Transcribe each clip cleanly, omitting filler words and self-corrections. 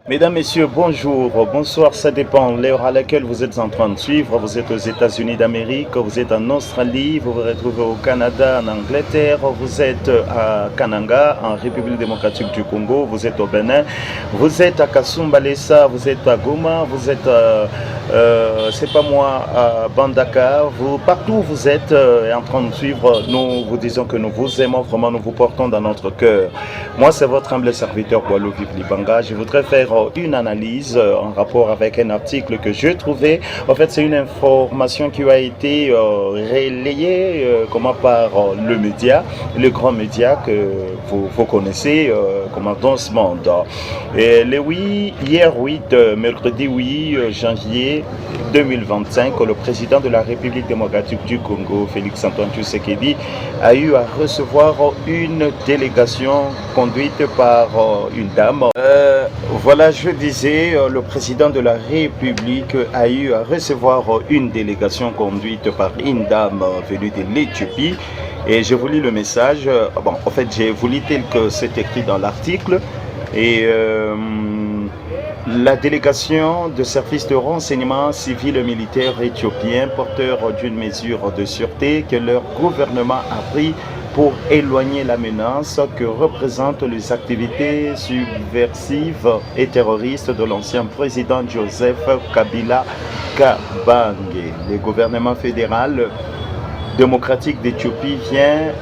Mesdames, Messieurs, bonjour, bonsoir, ça dépend l'heure à laquelle vous êtes en train de suivre. Vous êtes aux États-Unis d'Amérique, vous êtes en Australie, vous vous retrouvez au Canada, en Angleterre, vous êtes à Kananga, en République démocratique du Congo, vous êtes au Bénin, vous êtes à Kasumbalesa, vous êtes à Goma, vous êtes, c'est pas moi, à Bandaka, partout où vous êtes en train de suivre, nous vous disons que nous vous aimons vraiment, nous vous portons dans notre cœur. Moi, c'est votre humble serviteur Boalo Viplibanga. Je voudrais faire une analyse en rapport avec un article que je trouvais. En fait, c'est une information qui a été relayée par le média, le grand média que vous connaissez, dans ce monde. Et mercredi 8 janvier 2025, le président de la République démocratique du Congo, Félix Antoine Tshisekedi, a eu à recevoir une délégation conduite par une dame. Voilà, je disais, le président de la République a eu à recevoir une délégation conduite par une dame venue de l'Éthiopie. Et je vous lis le message. En fait, j'ai vous lis tel que c'est écrit dans l'article. Et la délégation de services de renseignement civil et militaire éthiopien, porteur d'une mesure de sûreté que leur gouvernement a pris pour éloigner la menace que représentent les activités subversives et terroristes de l'ancien président Joseph Kabila Kabange. Le gouvernement fédéral démocratique d'Éthiopie vient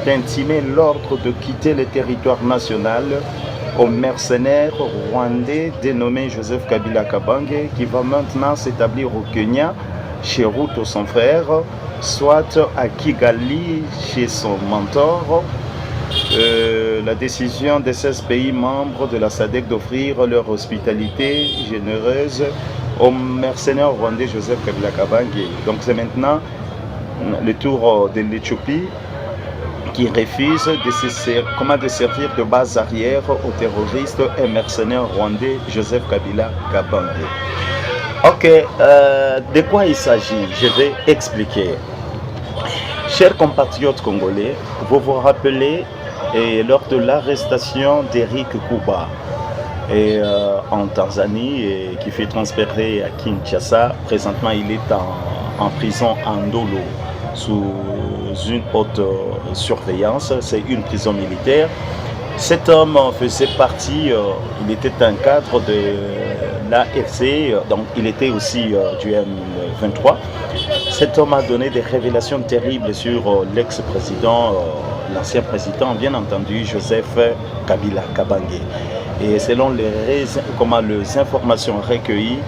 d'intimer l'ordre de quitter le territoire national au mercenaire rwandais dénommé Joseph Kabila Kabange, qui va maintenant s'établir au Kenya chez Ruto son frère, soit à Kigali chez son mentor. La décision de 16 pays membres de la SADC d'offrir leur hospitalité généreuse au mercenaire rwandais Joseph Kabila Kabange. Donc c'est maintenant le tour de l'Éthiopie qui refuse de servir de base arrière aux terroristes et mercenaires rwandais Joseph Kabila Kabange. Ok, de quoi il s'agit? Je vais expliquer. Chers compatriotes congolais, vous vous rappelez lors de l'arrestation d'Eric Kuba en Tanzanie qui fait transférer à Kinshasa. Présentement, il est en prison à Ndolo sous une haute surveillance. C'est une prison militaire. Cet homme faisait partie, il était un cadre de l'AFC, donc il était aussi du M23. Cet homme a donné des révélations terribles sur l'ex-président, l'ancien président, bien entendu, Joseph Kabila Kabange. Et selon les informations recueillies,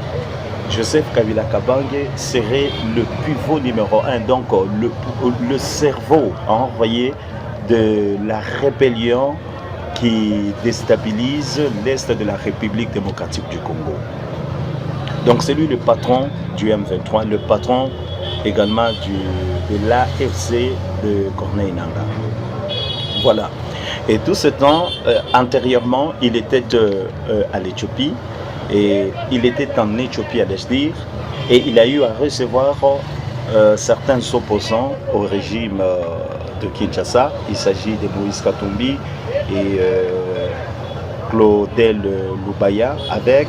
Joseph Kabila Kabange serait le pivot numéro 1, donc le cerveau envoyé de la rébellion qui déstabilise l'Est de la République démocratique du Congo. Donc c'est lui le patron du M23, le patron également de l'AFC de Corneille Nangaa. Voilà. Et tout ce temps, antérieurement, il était à l'Éthiopie, et il était en Éthiopie, allais-je dire, et il a eu à recevoir certains opposants au régime de Kinshasa. Il s'agit de Moïse Katumbi et Claudel Lubaya, avec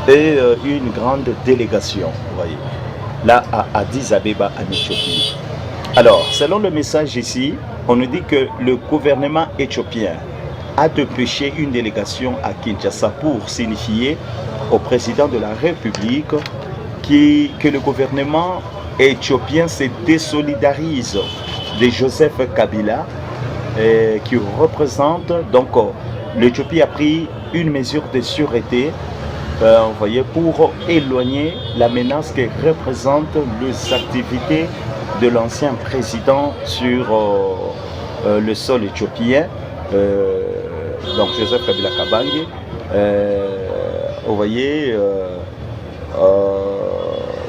une grande délégation, vous voyez, là à Addis Abeba en Éthiopie. Alors, selon le message ici, on nous dit que le gouvernement éthiopien a dépêché une délégation à Kinshasa pour signifier au président de la République que le gouvernement éthiopien se désolidarise de Joseph Kabila, qui représente, donc l'Éthiopie a pris une mesure de sûreté vous voyez, pour éloigner la menace que représentent les activités de l'ancien président sur le sol éthiopien, donc Joseph Kabila Kabange. Vous voyez,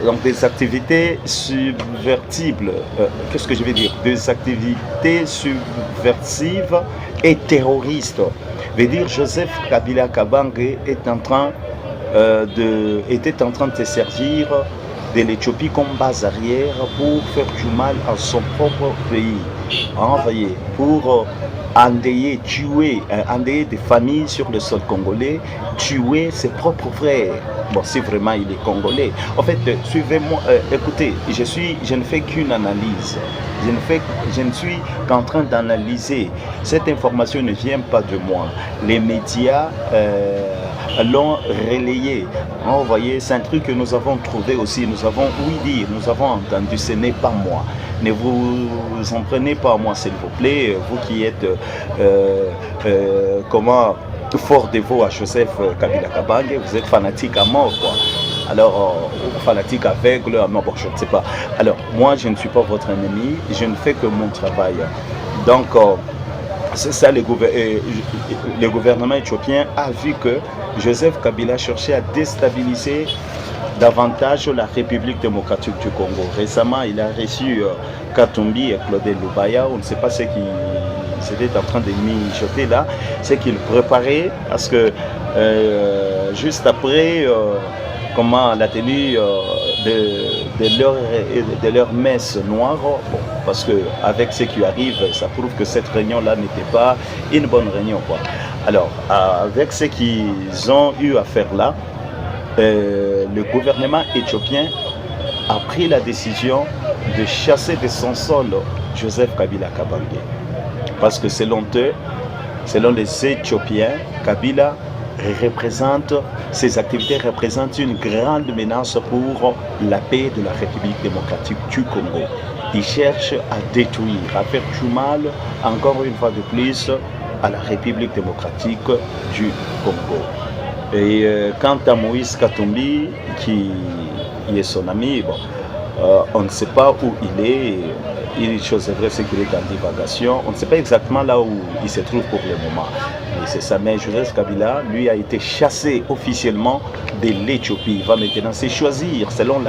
donc des activités subvertibles, qu'est-ce que je vais dire, des activités subversives et terroristes. Veut dire Joseph Kabila Kabange était en train de se servir de l'Éthiopie comme base arrière pour faire du mal à son propre pays. Hein, voyez, pour endeuiller, tuer, endeuiller des familles sur le sol congolais, tuer ses propres frères. Bon, si vraiment il est congolais. En fait, suivez-moi, écoutez, je ne fais qu'une analyse. Je ne suis qu'en train d'analyser. Cette information ne vient pas de moi. Les médias l'ont relayé. Hein, vous voyez, c'est un truc que nous avons trouvé aussi. Nous avons ouï dire, nous avons entendu. Ce n'est pas moi. Ne vous en prenez pas à moi, s'il vous plaît. Vous qui êtes fort dévot à Joseph Kabila Kabange, vous êtes fanatique à mort, quoi. Alors, fanatique aveugle à mort, bon, je ne sais pas. Alors, moi, je ne suis pas votre ennemi, je ne fais que mon travail. Donc, c'est ça, le gouvernement éthiopien a vu que Joseph Kabila cherchait à déstabiliser davantage la République démocratique du Congo. Récemment, il a reçu Katumbi et Claudel Lubaya. On ne sait pas ce qui c'était en train de mijoter là, c'est qu'il préparait parce que juste après la tenue de leur messe noire, bon, parce que avec ce qui arrive, ça prouve que cette réunion là n'était pas une bonne réunion, quoi. Alors avec ce qu'ils ont eu à faire là, le gouvernement éthiopien a pris la décision de chasser de son sol Joseph Kabila Kabange. Parce que selon eux, selon les Éthiopiens, Kabila ses activités représentent une grande menace pour la paix de la République démocratique du Congo. Il cherche à détruire, à faire du mal, encore une fois de plus, à la République démocratique du Congo. Et quant à Moïse Katumbi, qui est son ami, bon, on ne sait pas où il est. Une chose est vraie, c'est qu'il est en divagation. On ne sait pas exactement là où il se trouve pour le moment. Et c'est ça. Mais Joseph Kabila, lui, a été chassé officiellement de l'Éthiopie. Il va maintenant se choisir, selon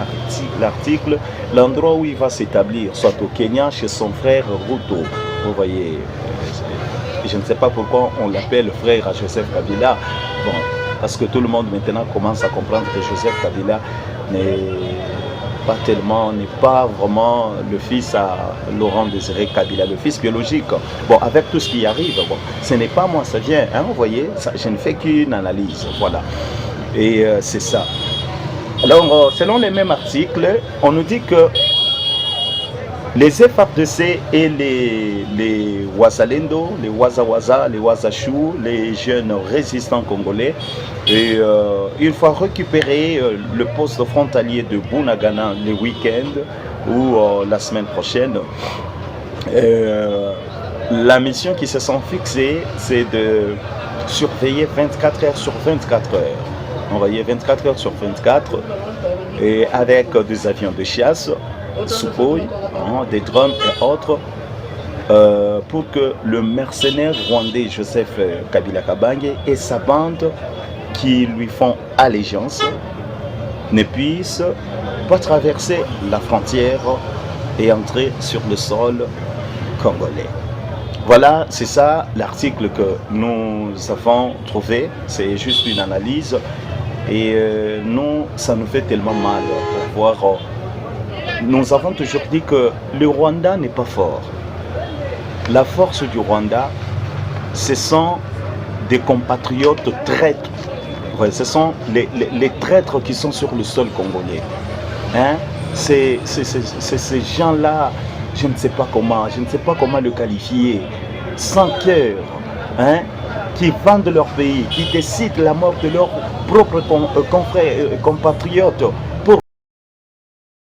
l'article, l'endroit où il va s'établir, soit au Kenya, chez son frère Ruto. Vous voyez, je ne sais pas pourquoi on l'appelle frère à Joseph Kabila. Bon, parce que tout le monde maintenant commence à comprendre que Joseph Kabila n'est pas vraiment le fils à Laurent Désiré Kabila, le fils biologique. Bon, avec tout ce qui arrive, bon, ce n'est pas moi, ça vient, hein, vous voyez, ça, je ne fais qu'une analyse, voilà. Et c'est ça. Alors, selon les mêmes articles, on nous dit que les FARDC et les Wazalendo, les Wazawaza, les Wazachou, les jeunes résistants congolais, et une fois récupéré le poste frontalier de Bunagana le week-end ou la semaine prochaine, la mission qui se sont fixées, c'est de surveiller 24 heures sur 24 heures. On voyait 24 heures sur 24 et avec des avions de chasse, Sukhoi, des drones et autres, pour que le mercenaire rwandais Joseph Kabila Kabange et sa bande qui lui font allégeance ne puissent pas traverser la frontière et entrer sur le sol congolais. Voilà, c'est ça l'article que nous avons trouvé. C'est juste une analyse et nous, ça nous fait tellement mal pour voir. Nous avons toujours dit que le Rwanda n'est pas fort. La force du Rwanda, ce sont des compatriotes traîtres. Ouais, ce sont les traîtres qui sont sur le sol congolais. Hein? C'est ces gens-là, je ne sais pas comment le qualifier, sans cœur, hein? Qui vendent leur pays, qui décident la mort de leurs propres compatriotes